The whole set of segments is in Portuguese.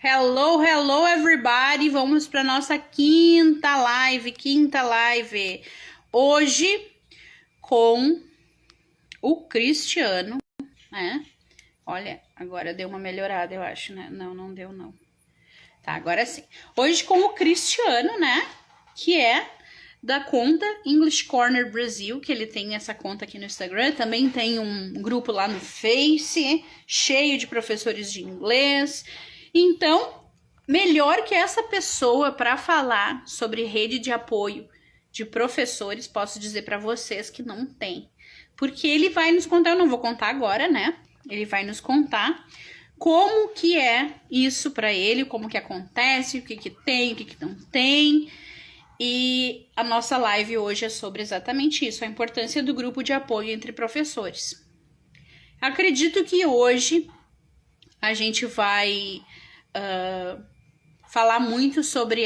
Hello, hello everybody! Vamos para nossa quinta live. Hoje com o Cristiano, né? Olha, agora deu uma melhorada, eu acho, né? Não deu, não. Tá, agora sim. Hoje com o Cristiano, né? Que é da conta English Corner Brasil, que ele tem essa conta aqui no Instagram. Também tem um grupo lá no Face, cheio de professores de inglês. Então, melhor que essa pessoa para falar sobre rede de apoio de professores, posso dizer para vocês que não tem. Porque ele vai nos contar, eu não vou contar agora, né? Ele vai nos contar como que é isso para ele, como que acontece, o que que tem, o que que não tem. E a nossa live hoje é sobre exatamente isso, a importância do grupo de apoio entre professores. Acredito que hoje a gente vai falar muito sobre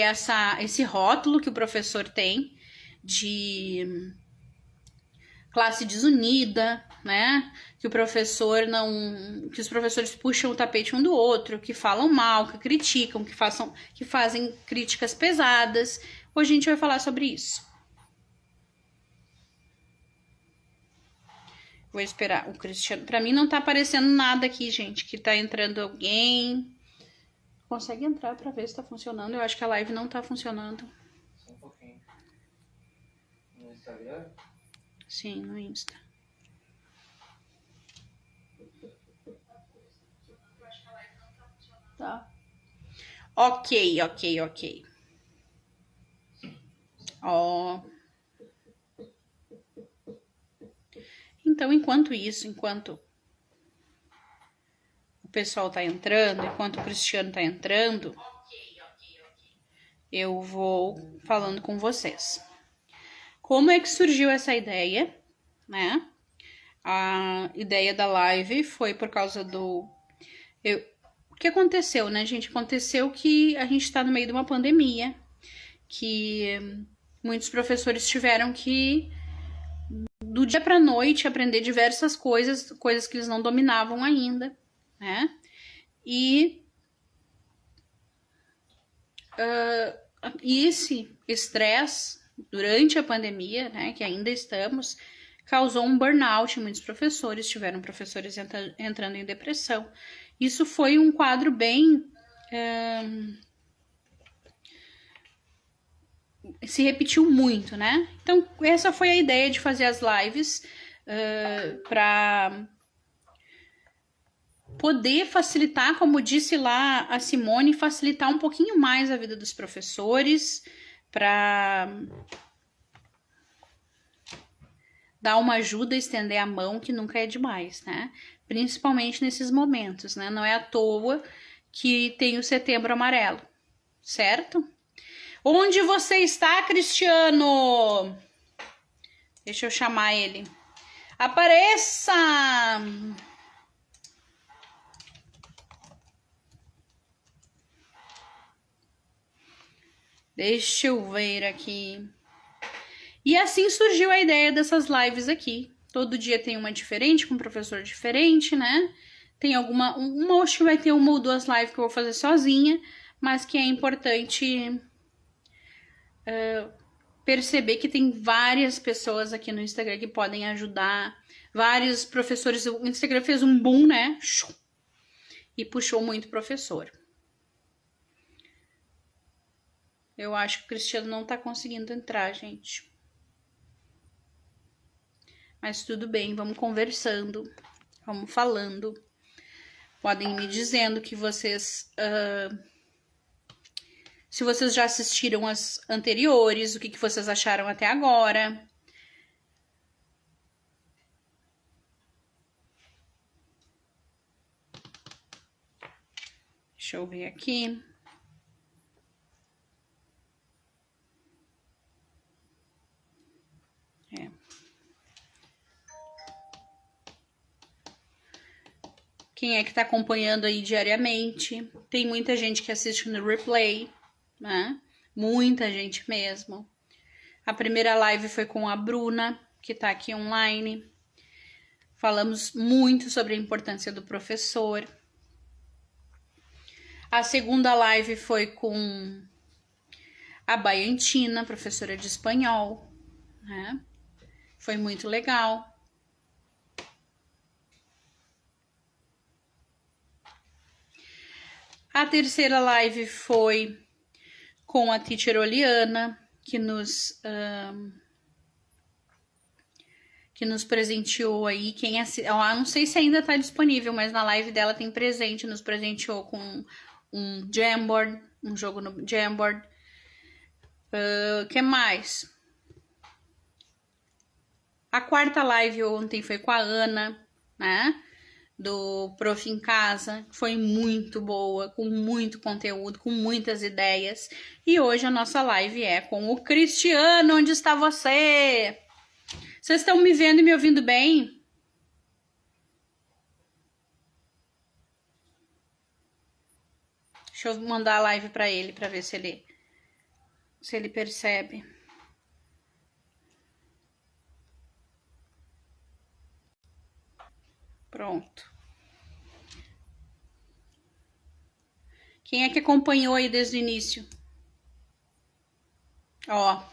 esse rótulo que o professor tem de classe desunida, né? Que o professor não, que os professores puxam o tapete um do outro, que falam mal, que criticam, que fazem críticas pesadas. Hoje a gente vai falar sobre isso. Vou esperar o Cristiano. Pra mim não tá aparecendo nada aqui, gente, que tá entrando alguém. Consegue entrar pra ver se tá funcionando? Eu acho que a live não tá funcionando. Só um pouquinho. No Instagram? Sim, no Insta. Tá. Ok. Ó. Então, enquanto o pessoal tá entrando, enquanto o Cristiano tá entrando, eu vou falando com vocês. Como é que surgiu essa ideia, né? A ideia da live foi por causa do... O que aconteceu, né, gente? Aconteceu que a gente tá no meio de uma pandemia, que muitos professores tiveram que, do dia pra noite, aprender diversas coisas que eles não dominavam ainda, né? E esse estresse durante a pandemia, né, que ainda estamos, causou um burnout em muitos professores, tiveram professores entrando em depressão. Isso foi um quadro bem... se repetiu muito, né? Então, essa foi a ideia de fazer as lives para poder facilitar, como disse lá a Simone, facilitar um pouquinho mais a vida dos professores, para dar uma ajuda, estender a mão, que nunca é demais, né? Principalmente nesses momentos, né? Não é à toa que tem o Setembro Amarelo, certo? Onde você está, Cristiano? Deixa eu chamar ele. Apareça! Deixa eu ver aqui. E assim surgiu a ideia dessas lives aqui. Todo dia tem uma diferente, com um professor diferente, né? Tem acho que vai ter uma ou duas lives que eu vou fazer sozinha, mas que é importante perceber que tem várias pessoas aqui no Instagram que podem ajudar. Vários professores, o Instagram fez um boom, né? E puxou muito professor. Eu acho que o Cristiano não tá conseguindo entrar, gente. Mas tudo bem, vamos conversando, vamos falando. Podem me dizendo que vocês... se vocês já assistiram as anteriores, o que vocês acharam até agora. Deixa eu ver aqui. Quem é que tá acompanhando aí diariamente? Tem muita gente que assiste no replay, né? Muita gente mesmo. A primeira live foi com a Bruna, que tá aqui online. Falamos muito sobre a importância do professor. A segunda live foi com a Baiantina, professora de espanhol, né? Foi muito legal. A terceira live foi com a teacher Oliana, que nos presenteou aí. Não sei se ainda está disponível, mas na live dela tem presente. Nos presenteou com um Jamboard, um jogo no Jamboard. Que mais? A quarta live ontem foi com a Ana, né? Do Prof em Casa, foi muito boa, com muito conteúdo, com muitas ideias. E hoje a nossa live é com o Cristiano. Onde está você? Vocês estão me vendo e me ouvindo bem? Deixa eu mandar a live para ele, para ver se ele percebe. Pronto. Quem é que acompanhou aí desde o início? Ó,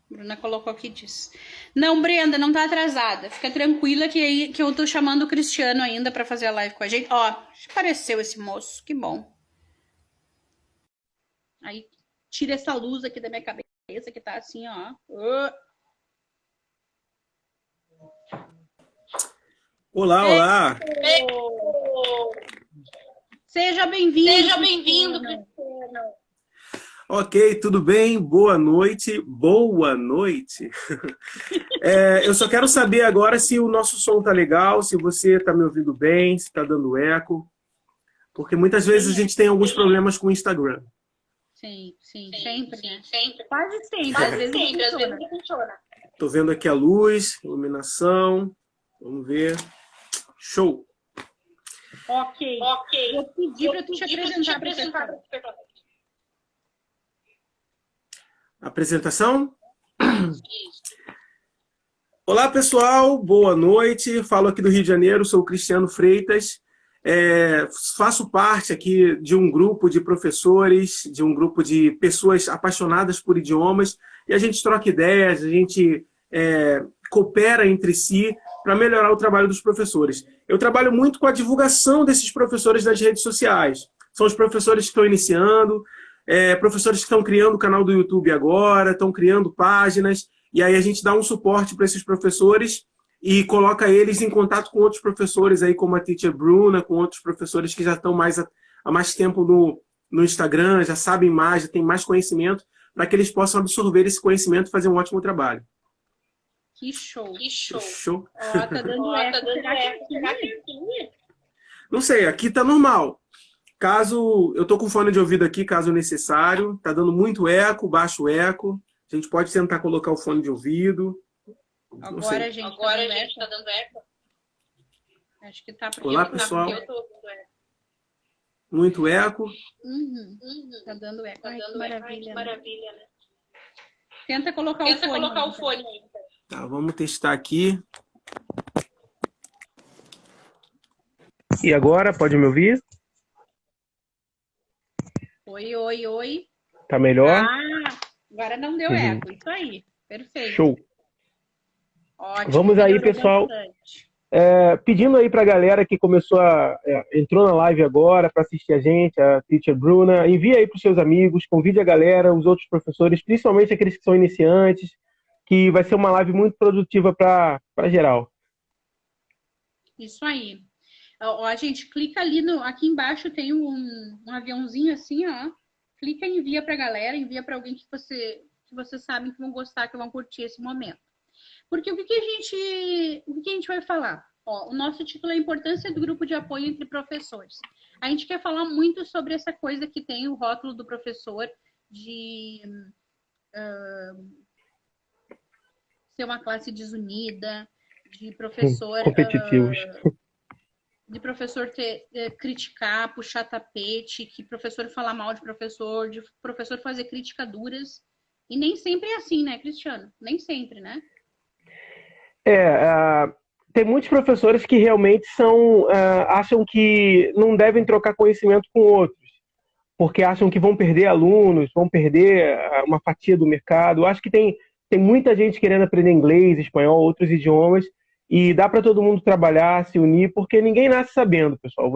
Bruna colocou aqui, diz. Não, Brenda, não tá atrasada. Fica tranquila que eu tô chamando o Cristiano ainda pra fazer a live com a gente. Ó, apareceu esse moço, que bom. Aí, tira essa luz aqui da minha cabeça que tá assim, ó. Olá, olá. Seja bem-vindo. Seja bem-vindo, Cristiano. Ok, tudo bem? Boa noite. Boa noite. Eu só quero saber agora se o nosso som tá legal, se você tá me ouvindo bem, se tá dando eco. Porque muitas vezes a gente tem alguns problemas com o Instagram. Sim, sempre, Sim, né? sempre. Quase sempre. Quase Às vezes sempre, às funciona. vezes funciona. Tô vendo aqui a luz, iluminação. Vamos ver. Show! Ok. Vou pedir para tu te apresentar para você. Apresentação? Olá, pessoal. Boa noite. Falo aqui do Rio de Janeiro. Sou o Cristiano Freitas. Faço parte aqui de um grupo de professores, de um grupo de pessoas apaixonadas por idiomas, e a gente troca ideias, a gente coopera entre si para melhorar o trabalho dos professores. Eu trabalho muito com a divulgação desses professores nas redes sociais. São os professores que estão iniciando, professores que estão criando o canal do YouTube agora, estão criando páginas, e aí a gente dá um suporte para esses professores e coloca eles em contato com outros professores, aí, como a teacher Bruna, com outros professores que já estão há mais tempo no Instagram, já sabem mais, já têm mais conhecimento, para que eles possam absorver esse conhecimento e fazer um ótimo trabalho. Que show. Show. Ó, tá dando eco. Será que aqui? Não sei, aqui tá normal. Caso eu tô com fone de ouvido aqui, caso necessário, tá dando muito eco, baixo eco. A gente pode tentar colocar o fone de ouvido. Agora a gente tá dando eco. Acho que tá porque Olá, eu pessoal. Eu tô ouvindo eco. Muito eco. Tá dando eco. Tá Ai, dando que eco. Ai, maravilha. que maravilha, né? Tenta colocar o fone. o fone aí. Tá, vamos testar aqui. E agora, pode me ouvir? Oi. Tá melhor? Agora não deu eco. Isso aí. Perfeito. Show. Ótimo. Vamos aí, melhorou pessoal. bastante. Pedindo aí pra galera que entrou na live agora para assistir a gente, a teacher Bruna, envia aí pros seus amigos, convide a galera, os outros professores, principalmente aqueles que são iniciantes, que vai ser uma live muito produtiva para geral. Isso aí. Ó, gente, clica ali aqui embaixo tem um aviãozinho assim, ó. Clica e envia pra galera, envia para alguém que você sabe que vão gostar, que vão curtir esse momento. Porque o que a gente vai falar? Ó, o nosso título é a importância do grupo de apoio entre professores. A gente quer falar muito sobre essa coisa que tem o rótulo do professor de ser uma classe desunida, de professor competitivos. De professor criticar, puxar tapete, que professor falar mal de professor fazer críticas duras. E nem sempre é assim, né, Cristiano? Nem sempre, né? Tem muitos professores que realmente acham que não devem trocar conhecimento com outros. porque acham que vão perder alunos, vão perder uma fatia do mercado. Eu acho que tem muita gente querendo aprender inglês, espanhol, outros idiomas, e dá para todo mundo trabalhar, se unir, porque ninguém nasce sabendo, pessoal.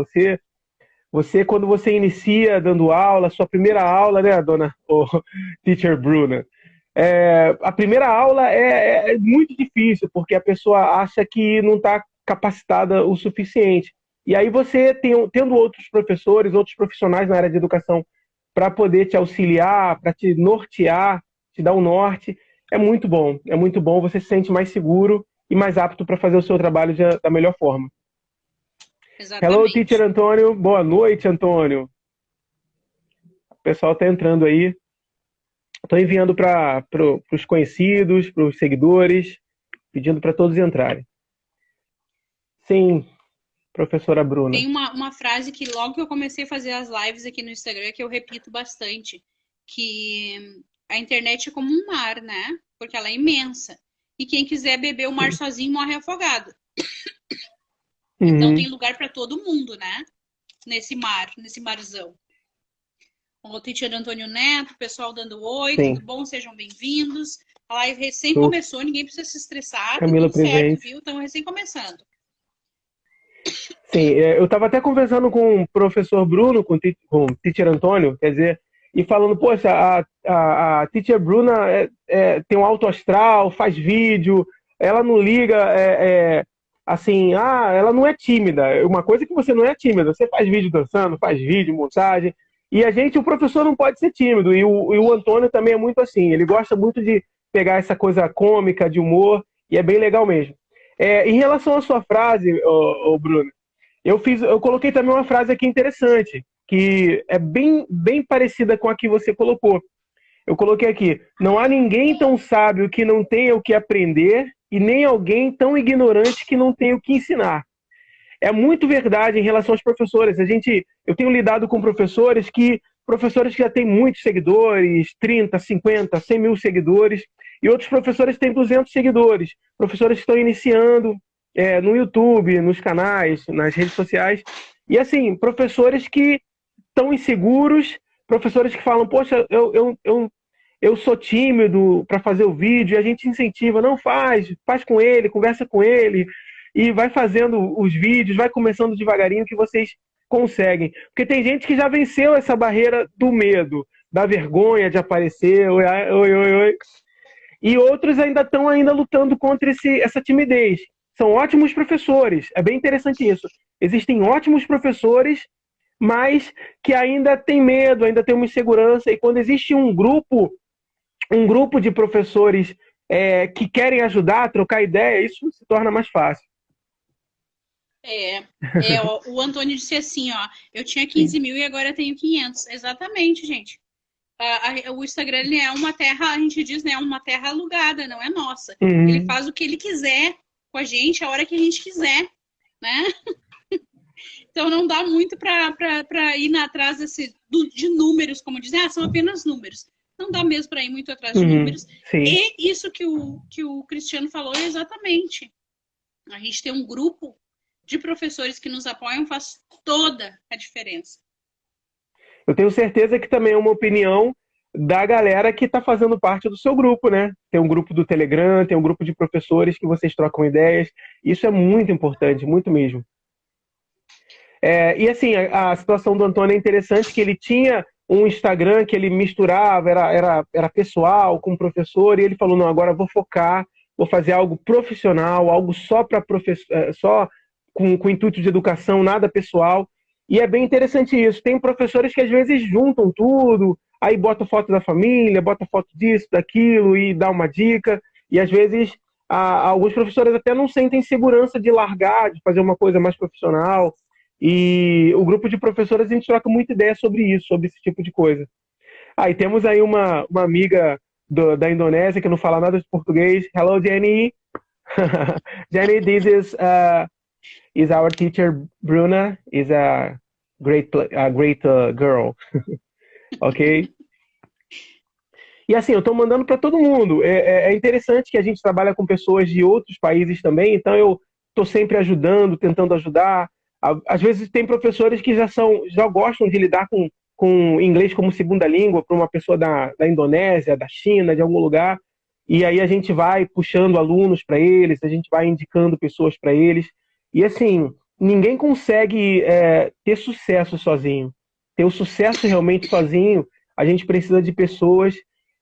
Quando você inicia dando aula, sua primeira aula, né, dona Teacher Bruna, a primeira aula é muito difícil, porque a pessoa acha que não está capacitada o suficiente. E aí você, tendo outros professores, outros profissionais na área de educação para poder te auxiliar, para te nortear, te dar um norte, é muito bom. É muito bom, você se sente mais seguro e mais apto para fazer o seu trabalho da melhor forma. Exatamente. Hello, Teacher Antônio. Boa noite, Antônio. O pessoal está entrando aí. Estou enviando para os conhecidos, para os seguidores, pedindo para todos entrarem. Sim, professora Bruna. Tem uma frase que logo que eu comecei a fazer as lives aqui no Instagram, que eu repito bastante, que a internet é como um mar, né? Porque ela é imensa. E quem quiser beber o mar sozinho morre afogado. Então tem lugar para todo mundo, né? Nesse marzão. O teacher Antônio Neto, o pessoal dando oi, Sim. tudo bom? Sejam bem-vindos. A live recém começou, ninguém precisa se estressar. Camila tá tudo certo, presente. viu? Estamos recém começando. Sim, eu estava até conversando com o professor Bruno, com o teacher Antônio, quer dizer, e falando, poxa, a teacher Bruna tem um alto astral, faz vídeo, ela não liga, assim, ela não é tímida. Uma coisa é que você não é tímida, você faz vídeo dançando, faz vídeo, montagem, e o professor não pode ser tímido, e o Antônio também é muito assim, ele gosta muito de pegar essa coisa cômica, de humor, e é bem legal mesmo. Em relação à sua frase, Bruno, eu coloquei também uma frase aqui interessante, que é bem parecida com a que você colocou. Eu coloquei aqui: não há ninguém tão sábio que não tenha o que aprender e nem alguém tão ignorante que não tenha o que ensinar. É muito verdade em relação aos professores. Eu tenho lidado com professores que já têm muitos seguidores, 30, 50, 100 mil seguidores, e outros professores têm 200 seguidores. Professores que estão iniciando no YouTube, nos canais, nas redes sociais. E assim, professores que estão inseguros, professores que falam, poxa, eu sou tímido para fazer o vídeo, e a gente incentiva, não faz com ele, conversa com ele, e vai fazendo os vídeos, vai começando devagarinho que vocês conseguem. Porque tem gente que já venceu essa barreira do medo, da vergonha de aparecer, oi. E outros ainda estão lutando contra essa timidez. São ótimos professores, é bem interessante isso. Existem ótimos professores, mas que ainda tem medo, ainda tem uma insegurança, e quando existe um grupo de professores que querem ajudar, trocar ideia, isso se torna mais fácil. O Antônio disse assim, ó, eu tinha 15 mil e agora tenho 500. Exatamente, gente. O Instagram, ele é uma terra, a gente diz, né, uma terra alugada, não é nossa. Ele faz o que ele quiser com a gente, a hora que a gente quiser, né? Então não dá muito para ir atrás de números, como dizem, são apenas números. Não dá mesmo para ir muito atrás de números. Sim. E isso que o Cristiano falou é exatamente. A gente tem um grupo de professores que nos apoiam, faz toda a diferença. Eu tenho certeza que também é uma opinião da galera que está fazendo parte do seu grupo, né? Tem um grupo do Telegram, tem um grupo de professores que vocês trocam ideias. Isso é muito importante, muito mesmo. E assim, a situação do Antônio é interessante, que ele tinha um Instagram que ele misturava, era pessoal, com professor, e ele falou, não, agora eu vou focar, vou fazer algo profissional, algo só para só com intuito de educação, nada pessoal. E é bem interessante isso. Tem professores que às vezes juntam tudo, aí bota foto da família, bota foto disso, daquilo, e dá uma dica, e às vezes alguns professores até não sentem segurança de largar, de fazer uma coisa mais profissional. E o grupo de professores, a gente troca muita ideia sobre isso, sobre esse tipo de coisa. E temos aí uma amiga da Indonésia que não fala nada de português. Hello, Jenny. Jenny, this is our teacher, Bruna. Is a great girl. Ok? E assim, eu estou mandando para todo mundo. É interessante que a gente trabalha com pessoas de outros países também, então eu estou sempre ajudando, tentando ajudar. Às vezes tem professores que já gostam de lidar com com inglês como segunda língua para uma pessoa da Indonésia, da China, de algum lugar. E aí a gente vai puxando alunos para eles, a gente vai indicando pessoas para eles. E assim, ninguém consegue ter sucesso sozinho. Ter o sucesso realmente sozinho, a gente precisa de pessoas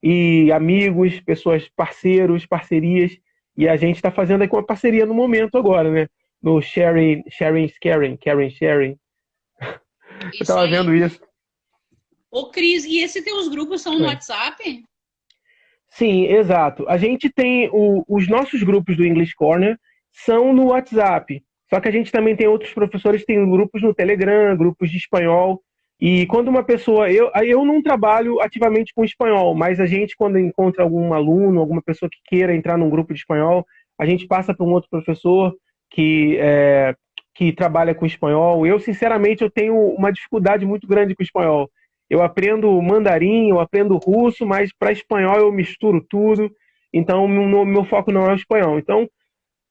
e amigos, pessoas parceiros, parcerias. E a gente está fazendo aqui uma parceria no momento agora, né? No Sharing is Caring, Caring Sharing. Eu Isso estava aí. vendo isso. Ô, Cris, e esses teus grupos são no WhatsApp? Sim, exato. A gente tem os nossos grupos do English Corner são no WhatsApp. Só que a gente também tem outros professores que têm grupos no Telegram, grupos de espanhol. E quando uma pessoa... Eu não trabalho ativamente com espanhol, mas a gente, quando encontra algum aluno, alguma pessoa que queira entrar num grupo de espanhol, a gente passa para um outro professor que trabalha com espanhol. Eu, sinceramente, eu tenho uma dificuldade muito grande com espanhol. Eu aprendo mandarim, eu aprendo russo, mas para espanhol eu misturo tudo. Então, meu foco não é o espanhol. Então,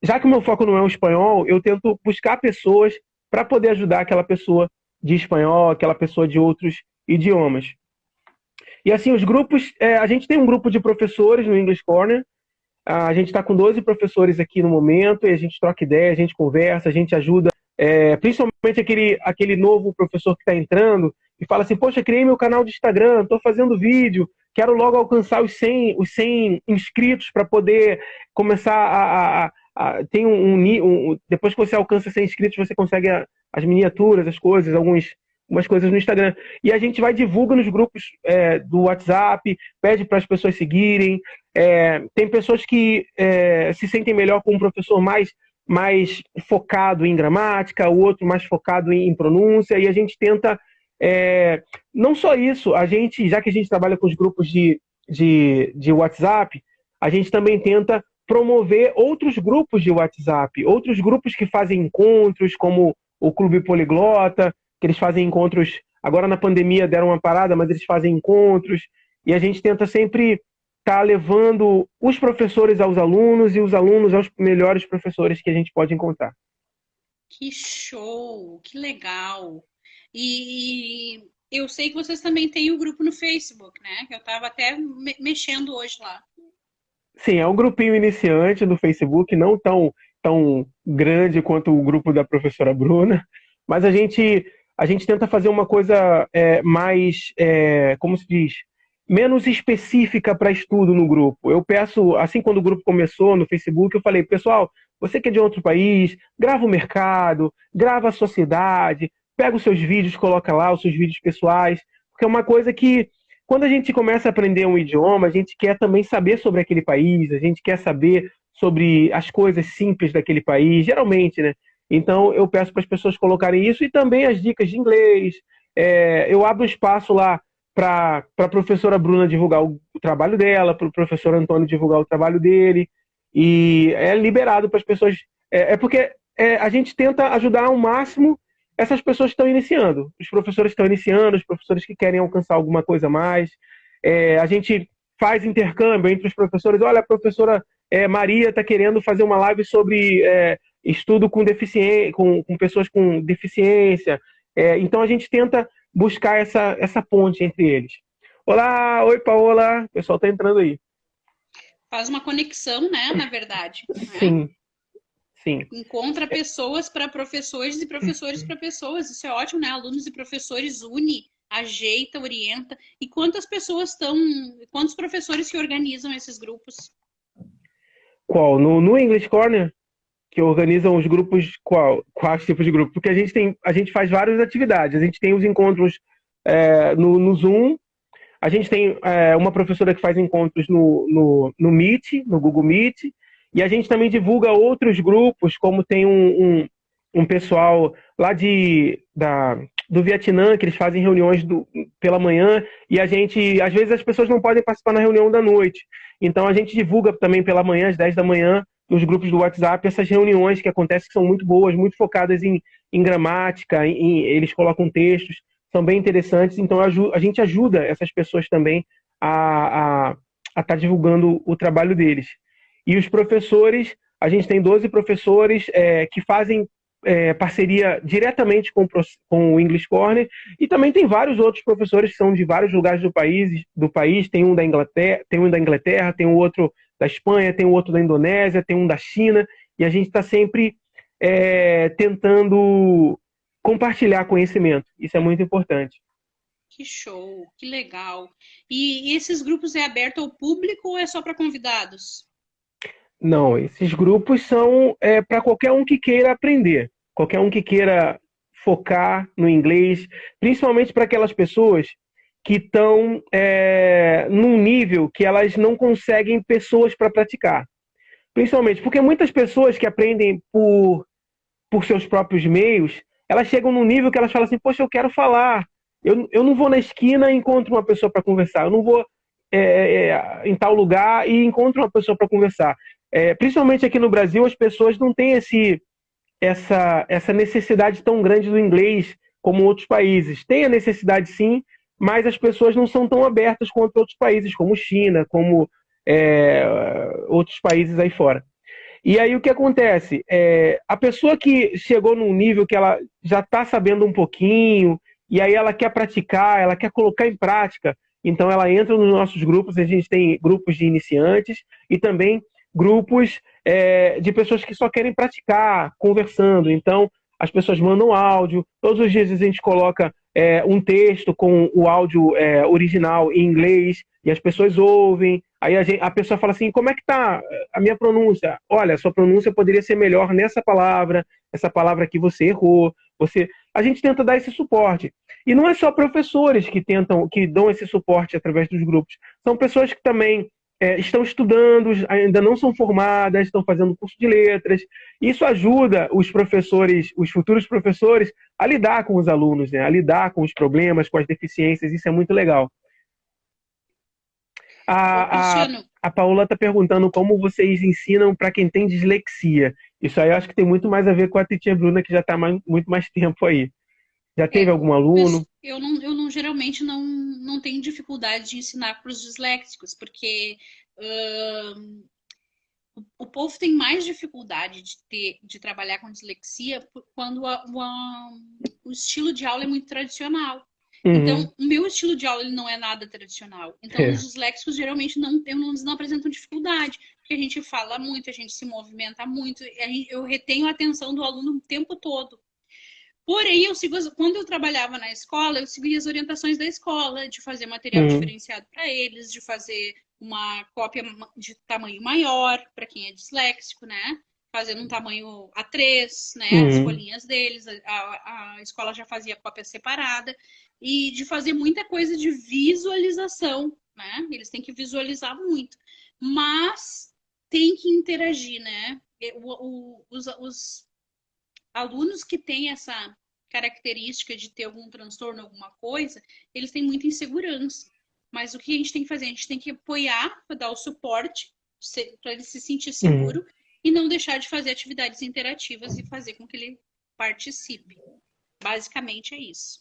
já que o meu foco não é o espanhol, eu tento buscar pessoas para poder ajudar aquela pessoa de espanhol, aquela pessoa de outros idiomas. E assim, os grupos... a gente tem um grupo de professores no English Corner. A gente está com 12 professores aqui no momento, e a gente troca ideia, a gente conversa, a gente ajuda. Principalmente aquele novo professor que está entrando e fala assim, poxa, criei meu canal de Instagram, estou fazendo vídeo, quero logo alcançar os 100 inscritos para poder começar tem depois que você alcança 100 inscritos, você consegue as miniaturas, as coisas, algumas coisas no Instagram. E a gente vai divulga nos grupos do WhatsApp, pede para as pessoas seguirem. Tem pessoas que se sentem melhor com um professor mais focado em gramática, o outro mais focado em pronúncia, e a gente tenta... não só isso, já que a gente trabalha com os grupos de WhatsApp, a gente também tenta promover outros grupos de WhatsApp, outros grupos que fazem encontros, como o Clube Poliglota, que eles fazem encontros, agora na pandemia deram uma parada, mas eles fazem encontros, e a gente tenta sempre estar levando os professores aos alunos e os alunos aos melhores professores que a gente pode encontrar. Que show, que legal. E eu sei que vocês também têm o grupo no Facebook, né? Que eu estava até mexendo hoje lá. Sim, é um grupinho iniciante no Facebook, não tão grande quanto o grupo da professora Bruna, mas a gente tenta fazer uma coisa mais, como se diz, menos específica para estudo no grupo. Eu peço, assim, quando o grupo começou no Facebook, eu falei, pessoal, você que é de outro país, grava o mercado, grava a sua cidade, pega os seus vídeos, coloca lá os seus vídeos pessoais, porque é uma coisa que, quando a gente começa a aprender um idioma, a gente quer também saber sobre aquele país, a gente quer saber sobre as coisas simples daquele país, geralmente, né? Então, eu peço para as pessoas colocarem isso e também as dicas de inglês. Eu abro espaço lá para a professora Bruna divulgar o trabalho dela, para o professor Antônio divulgar o trabalho dele, e é liberado para as pessoas. Porque a gente tenta ajudar ao máximo essas pessoas que estão iniciando. Os professores que estão iniciando, os professores que querem alcançar alguma coisa a mais. A gente faz intercâmbio entre os professores. Olha, a professora Maria está querendo fazer uma live sobre estudo com pessoas com deficiência. Então a gente tenta buscar essa ponte entre eles. Olá, oi Paola, o pessoal está entrando aí. Faz uma conexão, né, na verdade. Sim. Sim. Encontra pessoas para professores e professores para pessoas. Isso é ótimo, né? Alunos e professores une, ajeita, orienta. E quantas professores que organizam esses grupos? Qual? No English Corner? Que organizam os grupos, quais tipos de grupo? Porque a gente faz várias atividades. A gente tem os encontros no Zoom, a gente tem uma professora que faz encontros no Meet, no Google Meet, e a gente também divulga outros grupos, como tem um pessoal lá do Vietnã, que eles fazem reuniões pela manhã, e às vezes as pessoas não podem participar na reunião da noite. Então a gente divulga também pela manhã, às 10 da manhã, nos grupos do WhatsApp, essas reuniões que acontecem, que são muito boas, muito focadas em gramática, eles colocam textos, são bem interessantes, então a gente ajuda essas pessoas também a estar divulgando o trabalho deles. E os professores, a gente tem 12 professores que fazem parceria diretamente com o English Corner, e também tem vários outros professores que são de vários lugares do país. Tem um da Inglaterra, tem um outro da Espanha, tem um outro da Indonésia, tem um da China, e a gente está sempre tentando compartilhar conhecimento. Isso é muito importante. Que show, que legal. E esses grupos é aberto ao público ou é só para convidados? Não, esses grupos são para qualquer um que queira aprender, qualquer um que queira focar no inglês, principalmente para aquelas pessoas que estão num nível que elas não conseguem pessoas para praticar. Principalmente porque muitas pessoas que aprendem por seus próprios meios, elas chegam num nível que elas falam assim, poxa, eu quero falar. Eu não vou na esquina e encontro uma pessoa para conversar. Eu não vou em tal lugar e encontro uma pessoa para conversar. Principalmente aqui no Brasil, as pessoas não têm essa necessidade tão grande do inglês como outros países. Tem a necessidade, sim, mas as pessoas não são tão abertas quanto outros países, como China, como outros países aí fora. E aí o que acontece? A pessoa que chegou num nível que ela já está sabendo um pouquinho, e aí ela quer praticar, ela quer colocar em prática, então ela entra nos nossos grupos. A gente tem grupos de iniciantes e também grupos de pessoas que só querem praticar, conversando. Então as pessoas mandam áudio, todos os dias a gente coloca um texto com o áudio original em inglês, e as pessoas ouvem. Aí a pessoa fala assim, como é que tá a minha pronúncia? Olha, a sua pronúncia poderia ser melhor nessa palavra, essa palavra que você errou. A gente tenta dar esse suporte. E não é só professores que dão esse suporte através dos grupos. São pessoas que também estão estudando, ainda não são formadas, estão fazendo curso de letras. Isso ajuda os professores, os futuros professores, a lidar com os alunos, né? A lidar com os problemas, com as deficiências. Isso é muito legal. A Paula está perguntando como vocês ensinam para quem tem dislexia. Isso aí eu acho que tem muito mais a ver com a titia Bruna, que já está muito mais tempo aí. Já teve algum aluno? Eu geralmente não tenho dificuldade de ensinar para os disléxicos, porque o povo tem mais dificuldade de trabalhar com dislexia quando o estilo de aula é muito tradicional. Uhum. Então, o meu estilo de aula ele não é nada tradicional. Então, os disléxicos geralmente não apresentam dificuldade, porque a gente fala muito, a gente se movimenta muito, eu retenho a atenção do aluno o tempo todo. Porém, quando eu trabalhava na escola, eu seguia as orientações da escola, de fazer material diferenciado para eles, de fazer uma cópia de tamanho maior para quem é disléxico, né? Fazendo um tamanho A3, né? As folhinhas deles, a escola já fazia cópia separada, e de fazer muita coisa de visualização, né? Eles têm que visualizar muito, mas tem que interagir, né? Os alunos que têm essa característica de ter algum transtorno, alguma coisa, eles têm muita insegurança. Mas o que a gente tem que fazer? A gente tem que apoiar, dar o suporte para ele se sentir seguro e não deixar de fazer atividades interativas e fazer com que ele participe. Basicamente é isso.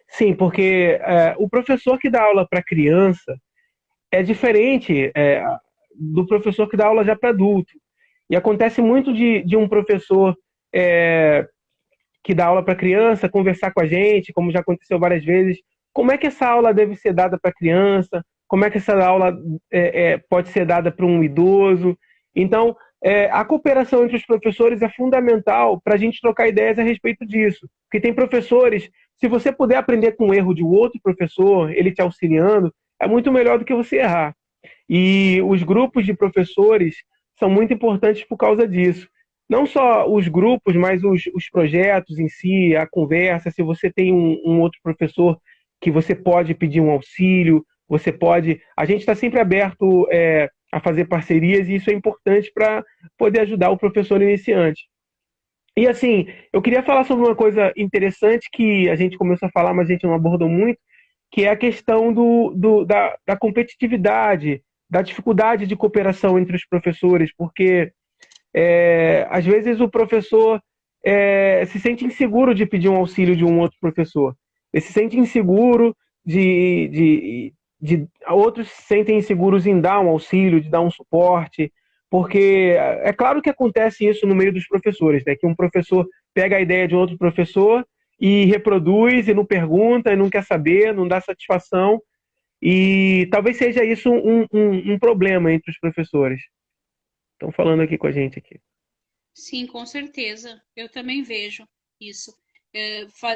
Sim, porque o professor que dá aula para criança é diferente do professor que dá aula já para adulto. E acontece muito de um professor que dá aula para criança conversar com a gente, como já aconteceu várias vezes, como é que essa aula deve ser dada para criança, como é que essa aula pode ser dada para um idoso. Então, a cooperação entre os professores é fundamental para a gente trocar ideias a respeito disso. Porque tem professores, se você puder aprender com o erro de um outro professor, ele te auxiliando, é muito melhor do que você errar. E os grupos de professores são muito importantes por causa disso. Não só os grupos, mas os projetos em si, a conversa. Se você tem um outro professor que você pode pedir um auxílio, você pode... A gente está sempre aberto a fazer parcerias, e isso é importante para poder ajudar o professor iniciante. E assim, eu queria falar sobre uma coisa interessante que a gente começou a falar, mas a gente não abordou muito, que é a questão da competitividade, da dificuldade de cooperação entre os professores, porque às vezes o professor se sente inseguro de pedir um auxílio de um outro professor. Ele se sente inseguro outros se sentem inseguros em dar um auxílio, de dar um suporte, Porque é claro que acontece isso no meio dos professores, né? Que um professor pega a ideia de um outro professor e reproduz e não pergunta, e não quer saber, não dá satisfação. E talvez seja isso um problema entre os professores. Estão falando aqui com a gente aqui. Sim, com certeza. Eu também vejo isso.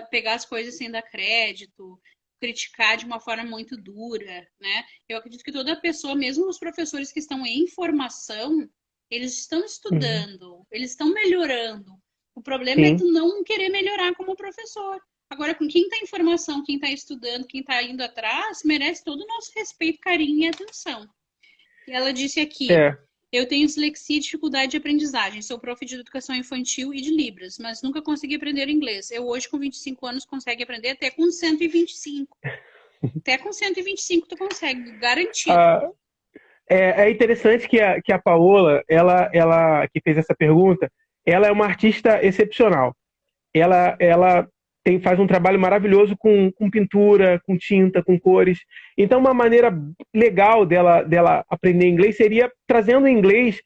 Pegar as coisas sem dar crédito, criticar de uma forma muito dura, né? Eu acredito que toda pessoa, mesmo os professores que estão em formação, eles estão estudando, eles estão melhorando. O problema é Sim. tu não querer melhorar como professor. Agora, com quem está em formação, quem está estudando, quem está indo atrás, merece todo o nosso respeito, carinho e atenção. E ela disse aqui: eu tenho dislexia e dificuldade de aprendizagem. Sou prof de educação infantil e de Libras, mas nunca consegui aprender inglês. Eu hoje, com 25 anos, consigo aprender até com 125. Até com 125 tu consegue, garantido. É interessante que a Paola, ela que fez essa pergunta, ela é uma artista excepcional. Ela faz um trabalho maravilhoso com pintura, com tinta, com cores. Então, uma maneira legal dela aprender inglês seria trazendo o inglês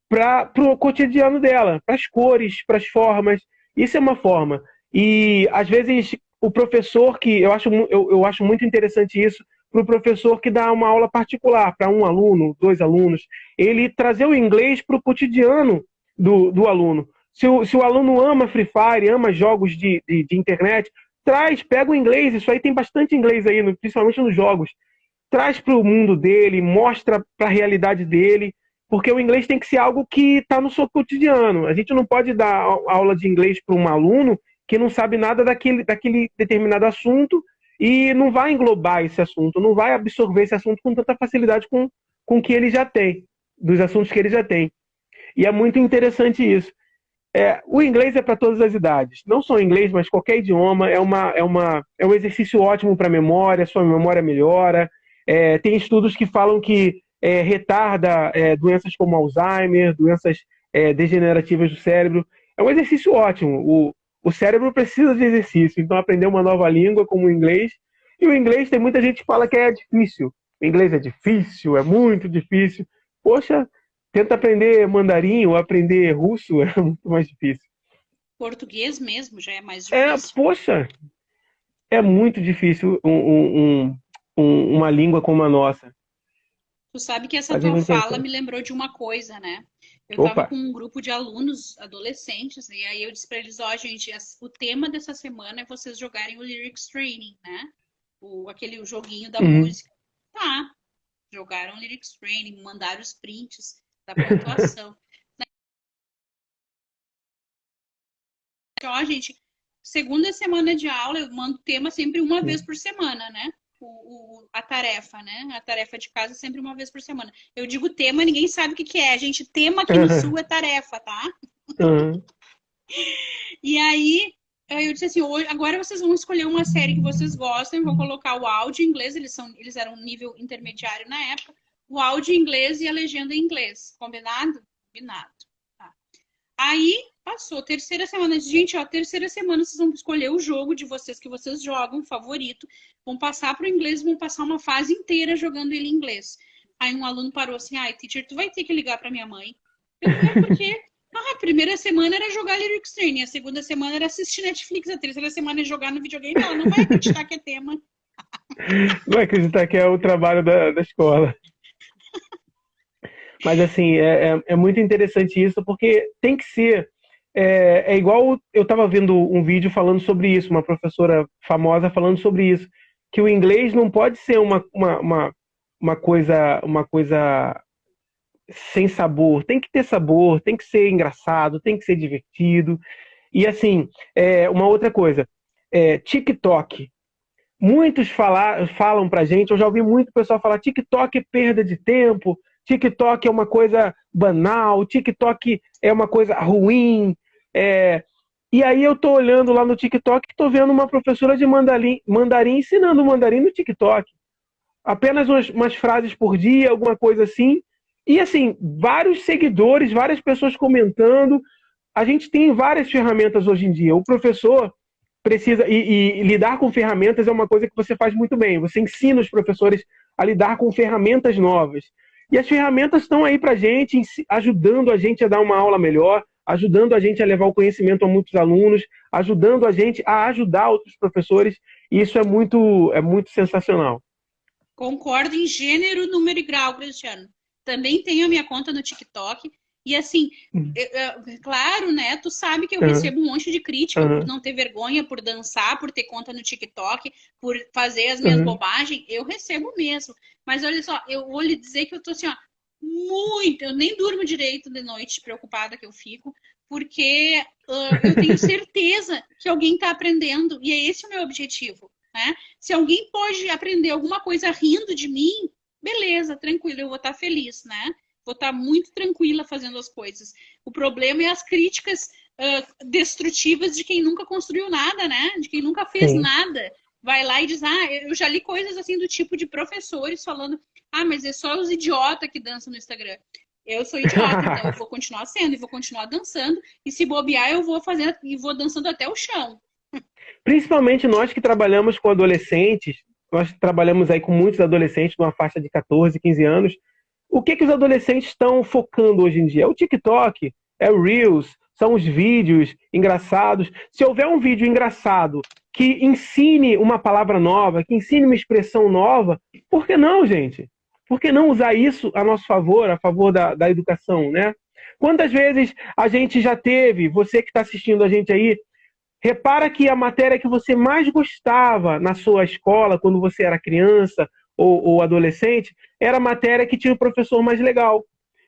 para o cotidiano dela, para as cores, para as formas. Isso é uma forma. E, às vezes, o professor que... Eu acho muito interessante isso, para o professor que dá uma aula particular, para um aluno, 2 alunos, ele trazer o inglês para o cotidiano do aluno. Se o aluno ama Free Fire, ama jogos de internet, pega o inglês, isso aí tem bastante inglês aí, principalmente nos jogos. Traz para o mundo dele, mostra para a realidade dele, porque o inglês tem que ser algo que está no seu cotidiano. A gente não pode dar aula de inglês para um aluno que não sabe nada daquele determinado assunto e não vai englobar esse assunto, não vai absorver esse assunto com tanta facilidade com o que ele já tem, dos assuntos que ele já tem. E é muito interessante isso. O inglês é para todas as idades. Não só o inglês, mas qualquer idioma. É um exercício ótimo para a memória, sua memória melhora. Tem estudos que falam que retarda doenças como Alzheimer, doenças degenerativas do cérebro. É um exercício ótimo. O cérebro precisa de exercício. Então, aprender uma nova língua como o inglês. E o inglês, tem muita gente que fala que é difícil. O inglês é difícil, é muito difícil. Poxa, tenta aprender mandarim ou aprender russo, é muito mais difícil. Português mesmo já é mais difícil. Poxa, é muito difícil uma língua como a nossa. Tu sabe que essa tua fala me lembrou de uma coisa, né? Eu estava com um grupo de alunos adolescentes, e aí eu disse para eles: ó, gente, o tema dessa semana é vocês jogarem o Lyrics Training, né? Aquele joguinho da música. Tá. Jogaram o Lyrics Training, mandaram os prints da pontuação. Ó, gente, segunda semana de aula, eu mando tema sempre uma vez por semana, né? A tarefa, né? A tarefa de casa sempre uma vez por semana. Eu digo tema, ninguém sabe o que é. Gente, tema aqui no Sul é tarefa, tá? E aí, eu disse assim, agora vocês vão escolher uma série que vocês gostam, vão colocar o áudio em inglês, eles eram nível intermediário na época, o áudio em inglês e a legenda em inglês. Combinado? Combinado. Tá. Aí, passou. Terceira semana. Gente, ó, terceira semana vocês vão escolher o jogo de vocês que vocês jogam, favorito. Vão passar para o inglês, vão passar uma fase inteira jogando ele em inglês. Aí um aluno parou assim: ai, teacher, tu vai ter que ligar para minha mãe. Eu falei: por quê? A primeira semana era jogar Lyrics Training, a segunda semana era assistir Netflix, a terceira semana é jogar no videogame. Ela não vai acreditar que é tema. Não vai acreditar que é o trabalho da escola. Mas, assim, é muito interessante isso, porque tem que ser... É igual... Eu estava vendo um vídeo falando sobre isso, uma professora famosa falando sobre isso, que o inglês não pode ser uma coisa sem sabor. Tem que ter sabor, tem que ser engraçado, tem que ser divertido. E, assim, uma outra coisa, TikTok. Muitos falam pra gente, eu já ouvi muito pessoal falar: TikTok é perda de tempo, TikTok é uma coisa banal, TikTok é uma coisa ruim. E aí eu tô olhando lá no TikTok e tô vendo uma professora de mandarim ensinando mandarim no TikTok. Apenas umas frases por dia, alguma coisa assim. E assim, vários seguidores, várias pessoas comentando. A gente tem várias ferramentas hoje em dia. O professor precisa... E lidar com ferramentas é uma coisa que você faz muito bem. Você ensina os professores a lidar com ferramentas novas. E as ferramentas estão aí para a gente, ajudando a gente a dar uma aula melhor, ajudando a gente a levar o conhecimento a muitos alunos, ajudando a gente a ajudar outros professores, e isso é muito sensacional. Concordo em gênero, número e grau, Cristiano. Também tenho a minha conta no TikTok. E assim, claro, né? Tu sabe que eu recebo um monte de crítica por não ter vergonha, por dançar, por ter conta no TikTok, por fazer as minhas bobagens. Eu recebo mesmo. Mas olha só, eu vou lhe dizer que eu tô assim, ó, eu nem durmo direito de noite, preocupada que eu fico, porque eu tenho certeza que alguém tá aprendendo. E é esse o meu objetivo, né? Se alguém pode aprender alguma coisa rindo de mim, beleza, tranquilo, eu vou estar feliz, né? Vou estar muito tranquila fazendo as coisas. O problema é as críticas destrutivas de quem nunca construiu nada, né? De quem nunca fez nada. Vai lá e diz, eu já li coisas assim do tipo de professores falando, mas é só os idiotas que dançam no Instagram. Eu sou idiota, então eu vou continuar sendo e vou continuar dançando. E se bobear, eu vou fazendo e vou dançando até o chão. Principalmente nós que trabalhamos com adolescentes, nós trabalhamos aí com muitos adolescentes numa faixa de 14, 15 anos. O que os adolescentes estão focando hoje em dia? É o TikTok, é o Reels, são os vídeos engraçados. Se houver um vídeo engraçado que ensine uma palavra nova, que ensine uma expressão nova, por que não, gente? Por que não usar isso a nosso favor, a favor da educação, né? Quantas vezes a gente já teve, você que está assistindo a gente aí, repara que a matéria que você mais gostava na sua escola, quando você era criança ou adolescente, era a matéria que tinha o professor mais legal,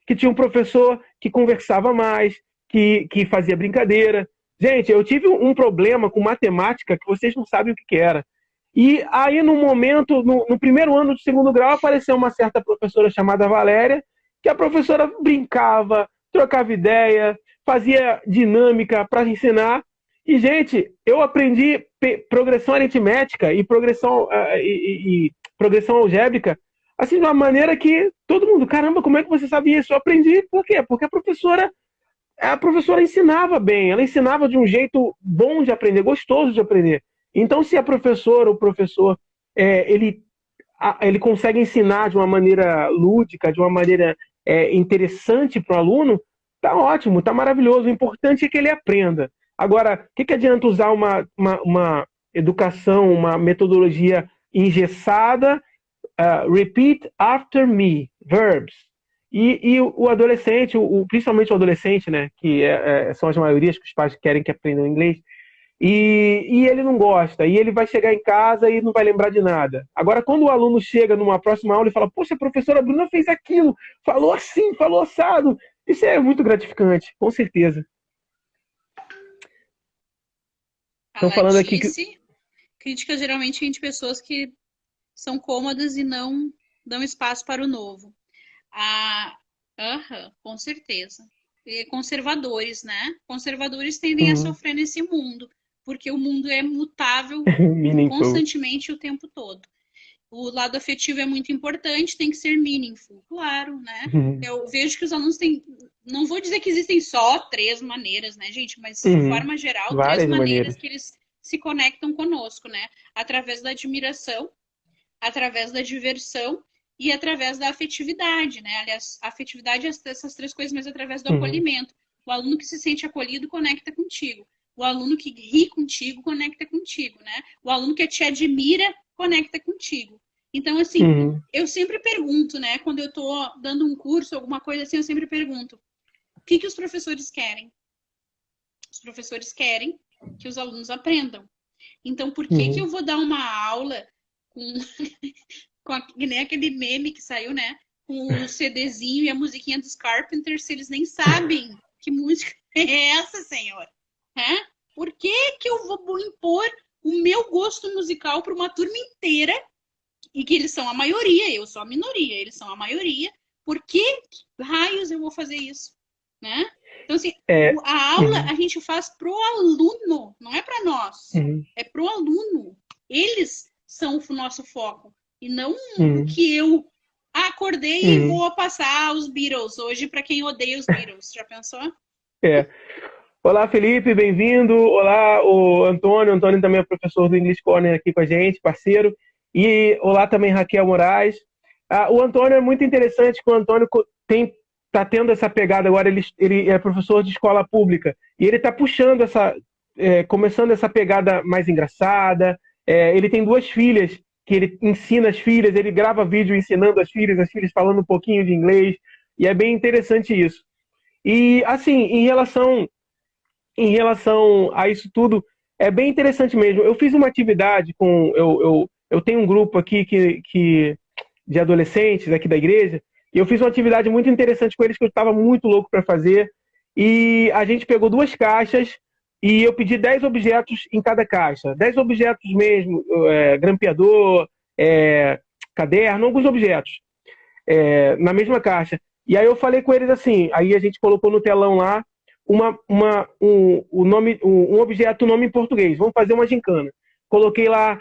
que tinha um professor que conversava mais, que fazia brincadeira. Gente, eu tive um problema com matemática que vocês não sabem o que era. E aí, no momento, no primeiro ano do segundo grau, apareceu uma certa professora chamada Valéria, que a professora brincava, trocava ideia, fazia dinâmica para ensinar. E, gente, eu aprendi progressão aritmética e progressão algébrica assim, de uma maneira que todo mundo, caramba, como é que você sabia isso? Eu aprendi, por quê? Porque a professora ensinava bem, ela ensinava de um jeito bom de aprender, gostoso de aprender. Então, se a professora ou o professor, ele consegue ensinar de uma maneira lúdica, de uma maneira interessante para o aluno, tá ótimo, tá maravilhoso. O importante é que ele aprenda. Agora, o que adianta usar uma educação, uma metodologia engessada, repeat after me, verbs. E o adolescente, principalmente o adolescente, né, que são as maiorias que os pais querem que aprendam inglês, e ele não gosta, e ele vai chegar em casa e não vai lembrar de nada. Agora, quando o aluno chega numa próxima aula e fala, poxa, a professora Bruna fez aquilo, falou assim, falou assado, isso é muito gratificante, com certeza. Estão falando aqui que... Crítica geralmente vem de pessoas que são cômodas e não dão espaço para o novo. Com certeza. E conservadores, né? Conservadores tendem a sofrer nesse mundo, porque o mundo é mutável constantemente o tempo todo. O lado afetivo é muito importante, tem que ser meaningful, claro, né? Eu vejo que os alunos têm... Não vou dizer que existem só 3 maneiras, né, gente? Mas, de forma geral, várias 3 maneiras que eles se conectam conosco, né? Através da admiração, através da diversão e através da afetividade, né? Aliás, a afetividade é essas 3 coisas, mas através do acolhimento. O aluno que se sente acolhido conecta contigo. O aluno que ri contigo conecta contigo, né? O aluno que te admira conecta contigo. Então, assim, eu sempre pergunto, né? Quando eu tô dando um curso, alguma coisa assim, eu sempre pergunto, o que os professores querem? Os professores querem que os alunos aprendam. Então, por que eu vou dar uma aula que nem aquele meme que saiu, né? Com o CDzinho e a musiquinha dos Carpenters, se eles nem sabem que música é essa, senhor? Por que eu vou impor o meu gosto musical para uma turma inteira e que eles são a maioria, eu sou a minoria, eles são a maioria? Por que raios eu vou fazer isso? Né? Então, assim, a aula a gente faz pro aluno, não é para nós. É pro aluno. Eles são o nosso foco. E não o que eu acordei e vou passar os Beatles hoje para quem odeia os Beatles. Já pensou? Olá, Felipe, bem-vindo. Olá, o Antônio. O Antônio também é professor do English Corner aqui com a gente, parceiro. E olá também, Raquel Moraes. O Antônio é muito interessante, que o Antônio tá tendo essa pegada agora, ele é professor de escola pública, e ele tá puxando começando essa pegada mais engraçada. Ele tem 2 filhas, que ele ensina as filhas, ele grava vídeo ensinando as filhas falando um pouquinho de inglês, e é bem interessante isso. E, assim, em relação a isso tudo, é bem interessante mesmo. Eu fiz uma atividade eu tenho um grupo aqui de adolescentes aqui da igreja, e eu fiz uma atividade muito interessante com eles que eu estava muito louco para fazer. E a gente pegou 2 caixas e eu pedi 10 objetos em cada caixa. 10 objetos mesmo, grampeador, caderno, alguns objetos na mesma caixa. E aí eu falei com eles assim, aí a gente colocou no telão lá um objeto, nome em português. Vamos fazer uma gincana. Coloquei lá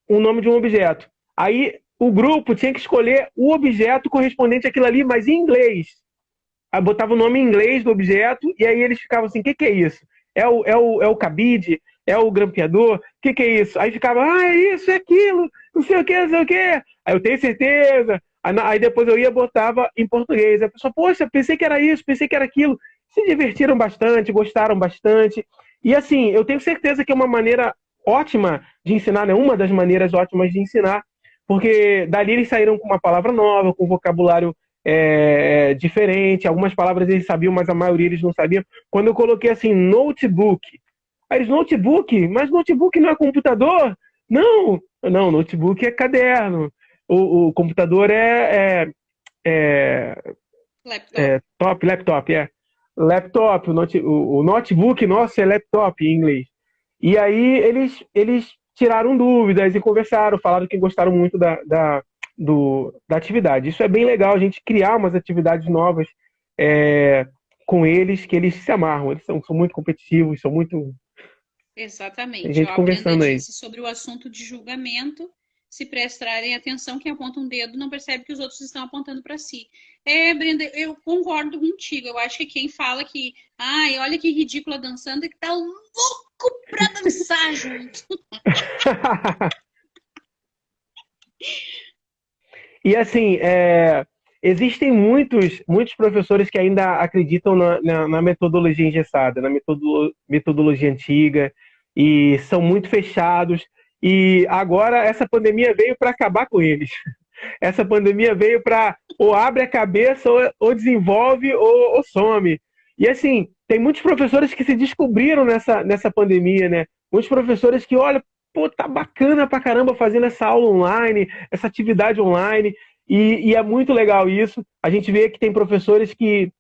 o nome de um objeto. Aí o grupo tinha que escolher o objeto correspondente àquilo ali, mas em inglês. Aí botava o nome em inglês do objeto, e aí eles ficavam assim, o que é isso? É o cabide? É o grampeador? O que é isso? Aí ficava, é isso, é aquilo, não sei o que, não sei o que. Aí eu tenho certeza. Aí depois eu ia e botava em português. Aí a pessoa, poxa, pensei que era isso, pensei que era aquilo. Se divertiram bastante, gostaram bastante. E assim, eu tenho certeza que é uma maneira ótima de ensinar, né? Uma das maneiras ótimas de ensinar, porque dali eles saíram com uma palavra nova, com um vocabulário diferente. Algumas palavras eles sabiam, mas a maioria eles não sabiam. Quando eu coloquei assim, notebook, aí eles, notebook? Mas notebook não é computador? Não, notebook é caderno. O computador laptop. Laptop, o notebook nosso é laptop em inglês. E aí eles tiraram dúvidas e conversaram, falaram que gostaram muito da atividade. Isso é bem legal, a gente criar umas atividades novas com eles, que eles se amarram. Eles são muito competitivos, são muito... Exatamente. Tem gente conversando aí. Sobre o assunto de julgamento, se prestarem atenção, quem aponta um dedo não percebe que os outros estão apontando para si. Brenda, eu concordo contigo. Eu acho que quem fala que, olha que ridícula dançando, é que tá louco pra dançar junto. E assim, existem muitos professores que ainda acreditam na metodologia engessada, na metodologia antiga, e são muito fechados. E agora essa pandemia veio para acabar com eles. Essa pandemia veio para ou abre a cabeça, ou desenvolve, ou some. E assim, tem muitos professores que se descobriram nessa pandemia, né? Muitos professores que, olha, pô, tá bacana pra caramba fazendo essa aula online, essa atividade online, e é muito legal isso. A gente vê que tem professores que,